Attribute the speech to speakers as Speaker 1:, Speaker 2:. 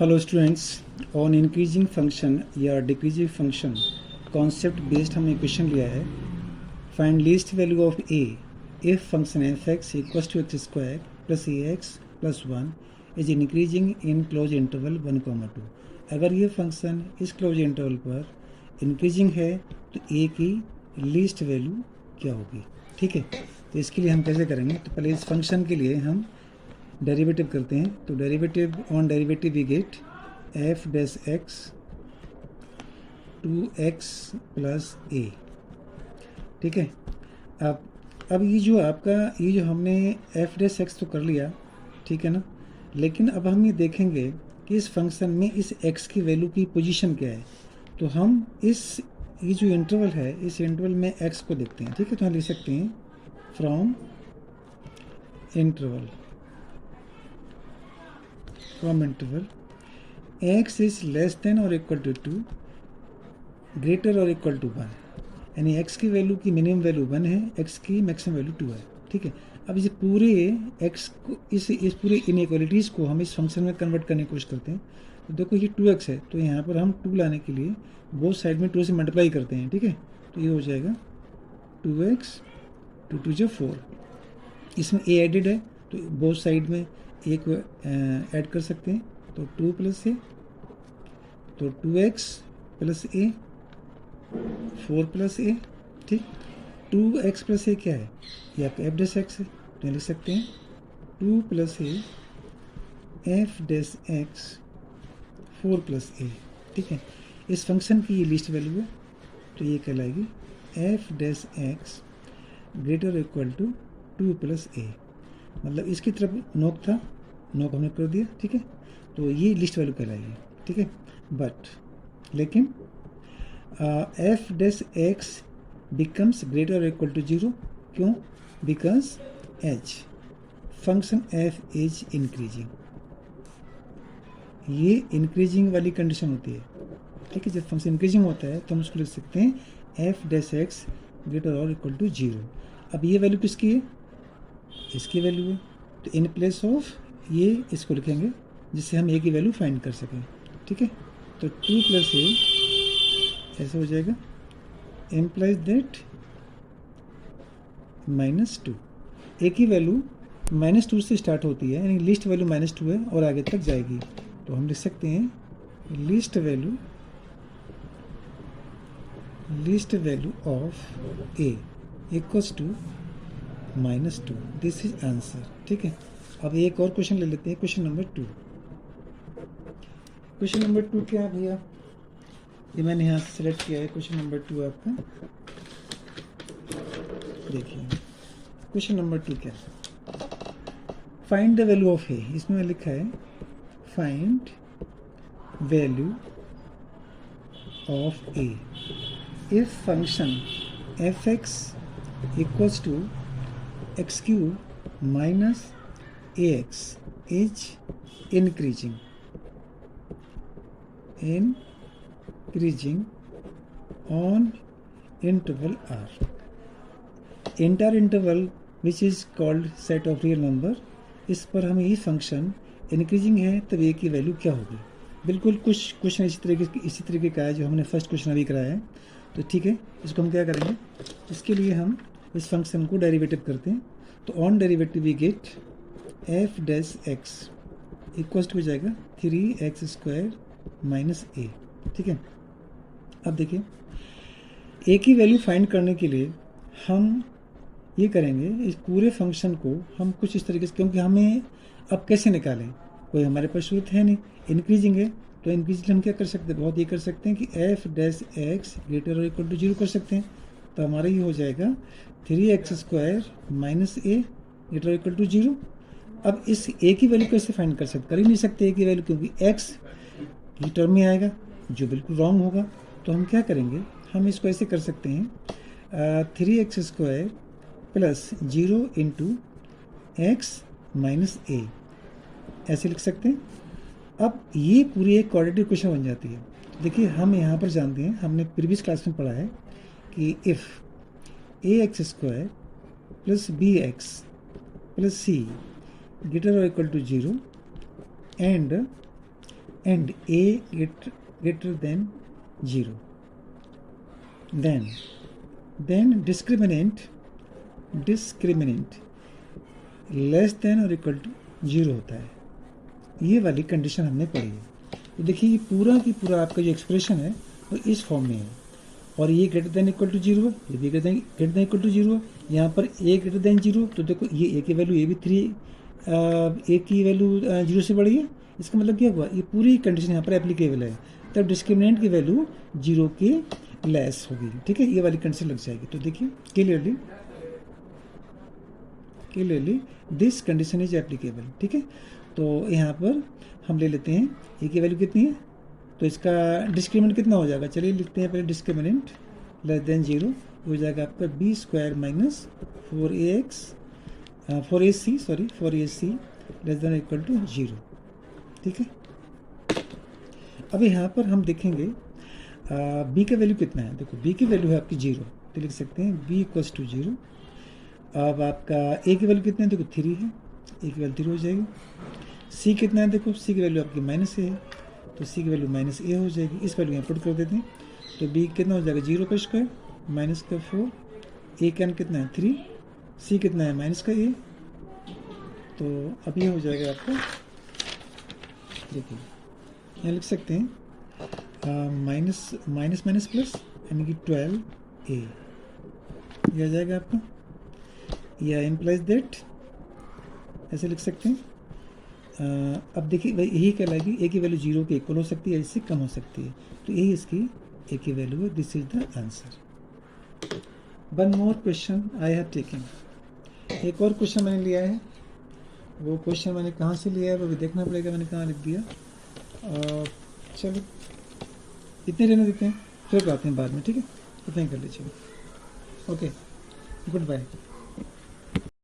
Speaker 1: Hello students, on increasing function या decreasing function concept based हमने question लिया है। Find least value of a if function f x equals to x square plus a x plus one is increasing in close interval 1,2। अगर ये function इस close interval पर increasing है तो ए की लीस्ट वैल्यू क्या होगी। ठीक है, तो इसके लिए हम कैसे करेंगे, तो पहले इस फंक्शन के लिए हम डेरिवेटिव करते हैं। तो derivative on derivative we get f dash x 2x plus a. ठीक है, अब ये जो हमने एफ डैश एक्स तो कर लिया, ठीक है ना, लेकिन अब हम ये देखेंगे कि इस फंक्शन में इस x की वैल्यू की पोजीशन क्या है। तो हम ये जो इंटरवल है, इस इंटरवल में x को देखते हैं। ठीक है, तो हम लिख सकते हैं from interval x is less than or equal to 2, greater or equal to 1, यानी x की वैल्यू की मिनिमम वैल्यू 1 है, x की मैक्सिमम वैल्यू 2 है। ठीक है, अब इस पूरे x को इस पूरे इनइक्वालिटीज़ को हम इस फंक्शन में कन्वर्ट करने की कोशिश करते हैं। तो देखो ये 2x है, तो यहाँ पर हम 2 लाने के लिए बोथ साइड में 2 से मल्टीप्लाई करते हैं। ठीक है, तो ये हो जाएगा 2x 2 2 4। इसमें a एडेड है तो बोथ साइड में a को ऐड कर सकते हैं, तो 2 प्लस ए, तो 2x plus A 4 plus a. ठीक, 2x प्लस ए क्या है, ये आपका एफ डैश एक्स है, तो लिख सकते हैं 2 plus a f dash x 4 plus a. ठीक है, इस फंक्शन की ये लिस्ट वैल्यू है, तो ये कहलाएगी f dash x greater equal to 2 plus a. मतलब इसकी तरफ नोक था, नोक हमने कर दिया। ठीक है, तो ये लिस्ट वैल्यू कहलाएगी। ठीक है, बट लेकिन F dash x becomes greater और इक्वल टू 0। क्यों? Because H function F is increasing, ये इंक्रीजिंग वाली कंडीशन होती है। ठीक है, जब फंक्शन इंक्रीजिंग होता है तो हम उसको लिख सकते हैं एफ डैश एक्स ग्रेटर और इक्वल टू 0। अब ये वैल्यू किसकी है, इसकी वैल्यू है, तो इन प्लेस ऑफ ये इसको लिखेंगे जिससे हम ए की वैल्यू फाइंड कर सकें। ठीक है, तो 2 प्लस ए ऐसा हो जाएगा, इम्प्लाइज दैट -2। ए की वैल्यू -2 से स्टार्ट होती है, यानी लिस्ट वैल्यू -2 है और आगे तक जाएगी। तो हम लिख सकते हैं least value of a equals to -2। This is answer. ठीक है, अब एक और क्वेश्चन ले लेते हैं, क्वेश्चन नंबर 2। क्वेश्चन नंबर 2 क्या है भैया, ये मैंने यहाँ से सेलेक्ट किया है। क्वेश्चन नंबर 2 आपका देखिए, क्वेश्चन नंबर 2 क्या है, find the value of a. इसमें लिखा है find value of a if function f x equals to x cube minus a x is increasing on interval r, entire interval which is called set of real number। इस पर हमें ये function increasing है तब ए की value क्या होगी। बिल्कुल कुछ क्वेश्चन इसी तरीके का है जो हमने फर्स्ट क्वेश्चन अभी कराया है। तो ठीक है, इसको हम क्या करेंगे, इसके लिए हम इस फंक्शन को डेरिवेटिव करते हैं। तो on derivative we get f dash x equals to हो जाएगा 3x स्क्वायर माइनस ए। ठीक है, अब देखिए ए की वैल्यू फाइंड करने के लिए हम ये करेंगे, इस पूरे फंक्शन को हम कुछ इस तरीके से, क्योंकि हमें अब कैसे निकालें, कोई हमारे पास सूरत है नहीं, इंक्रीजिंग है, तो इंक्रीजिंग हम क्या कर सकते हैं, बहुत ये कर सकते हैं कि एफ डैश एक्स ग्रेटर और इक्वल टू 0 कर सकते हैं। तो हमारा ये हो जाएगा 3x स्क्वायर माइनस ए ग्रेटर और इक्वल टू 0। अब इस ए की वैल्यू कैसे फाइंड कर ही नहीं सकते ए की वैल्यू, क्योंकि एक्स की टर्म में आएगा जो बिल्कुल रॉन्ग होगा। तो हम क्या करेंगे, हम इसको ऐसे कर सकते हैं 3x square plus 0 into x minus a, ऐसे लिख सकते हैं। अब ये पूरी एक क्वाड्रेटिक इक्वेशन बन जाती है। देखिए हम यहाँ पर जानते हैं, हमने प्रीवियस क्लास में पढ़ा है कि if a x square plus b x plus c greater or equal to 0 and and a greater than 0, then discriminant less than और इक्वल टू 0 होता है। ये वाली कंडीशन हमने पढ़ी है। तो देखिए ये पूरा की पूरा आपका जो एक्सप्रेशन है वो इस फॉर्म में है, और ये ग्रेटर देन इक्वल टू 0 है, ये भी ग्रेटर देन इक्वल टू 0 है। यहाँ पर ए ग्रेटर देन 0, तो देखो ये ए की वैल्यू, ये भी 3 ए की वैल्यू 0 से बड़ी है। इसका मतलब क्या हुआ, ये पूरी कंडीशन यहाँ पर एप्लीकेबल है, तब डिस्क्रिमिनेंट की वैल्यू 0 के लेस होगी। ठीक है, ये वाली कंडीशन लग जाएगी। तो देखिए clearly this condition is applicable. ठीक है, तो यहाँ पर हम ले लेते हैं ए की वैल्यू कितनी है, तो इसका डिस्क्रिमिनेंट कितना हो जाएगा, चलिए लिखते हैं पहले डिस्क्रिमिनेंट लेस देन 0 हो जाएगा आपका b square minus 4ac less than equal to 0। ठीक है, अब यहाँ पर हम देखेंगे बी का वैल्यू कितना है। देखो बी की वैल्यू है आपकी 0, तो लिख सकते हैं बी इक्वल्स टू 0। अब आपका ए की वैल्यू कितना है, देखो 3 है, ए की वैल्यू 3 हो जाएगी। सी कितना है, देखो सी की वैल्यू आपकी माइनस ए है, तो सी की वैल्यू माइनस ए हो जाएगी। इस वैल्यू यहाँ पुट कर देते हैं, तो बी कितना हो जाएगा 0 का स्क्वायर माइनस का 4, ए का कितना है 3, सी कितना है माइनस का ए, तो अब ये हो जाएगा आपका, देखिए यहाँ लिख सकते हैं माइनस प्लस यानी कि 12a, ये आ जाएगा आपका, या इम्प्लाइज दैट, ऐसे लिख सकते हैं। अब देखिए भाई यही कहलाएगी, ए की वैल्यू 0 के इक्वल हो सकती है, इससे कम हो सकती है, तो यही इसकी ए की वैल्यू है। This is the answer. One more question I have taken, एक और क्वेश्चन मैंने लिया है। वो क्वेश्चन मैंने कहाँ से लिया है वो भी देखना पड़ेगा, मैंने कहाँ लिख दिया। चलो इतने रहने देते हैं, फिर आते हैं बाद में। ठीक है, इतना ही कर लीजिए। Okay, good bye.